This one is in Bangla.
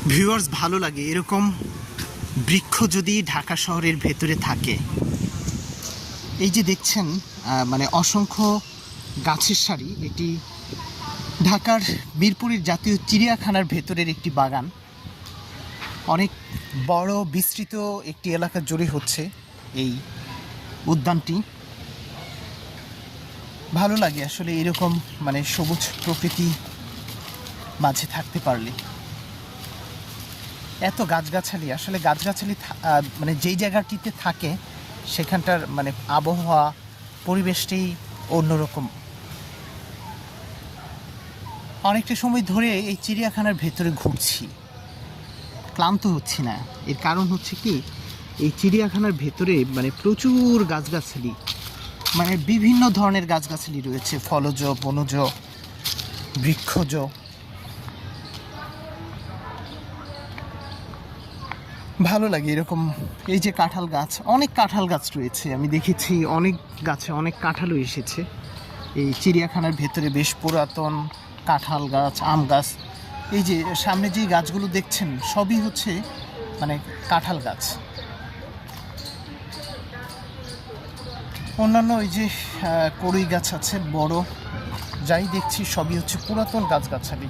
ভিউয়ার্স, ভালো লাগে এরকম বৃক্ষ যদি ঢাকা শহরের ভেতরে থাকে। এই যে দেখছেন মানে অসংখ্য গাছের সারি, এটি ঢাকার মিরপুরের জাতীয় চিড়িয়াখানার ভেতরের একটি বাগান। অনেক বড় বিস্তৃত একটি এলাকা জুড়ে হচ্ছে এই উদ্যানটি। ভালো লাগে আসলে এরকম মানে সবুজ প্রকৃতি মাঝে থাকতে পারলে। এত গাছগাছালি, আসলে গাছগাছালি মানে যেই জায়গাটিতে থাকে সেখানটার মানে আবহাওয়া পরিবেশটাই অন্যরকম। অনেকটা সময় ধরে এই চিড়িয়াখানার ভেতরে ঘুরছি, ক্লান্ত হচ্ছি না। এর কারণ হচ্ছে কি, এই চিড়িয়াখানার ভেতরে মানে প্রচুর গাছগাছালি, মানে বিভিন্ন ধরনের গাছগাছালি রয়েছে, ফলজ, বনজ, বৃক্ষজ। ভালো লাগে এরকম। এই যে কাঁঠাল গাছ, অনেক কাঁঠাল গাছ রয়েছে, আমি দেখেছি অনেক গাছে অনেক কাঁঠালও এসেছে। এই চিড়িয়াখানার ভেতরে বেশ পুরাতন কাঁঠাল গাছ, আম গাছ। এই যে সামনে যে গাছগুলো দেখছেন সবই হচ্ছে মানে কাঁঠাল গাছ। অন্যান্য ওই যে কড়ই গাছ আছে বড়, যাই দেখছি সবই হচ্ছে পুরাতন গাছগাছালি।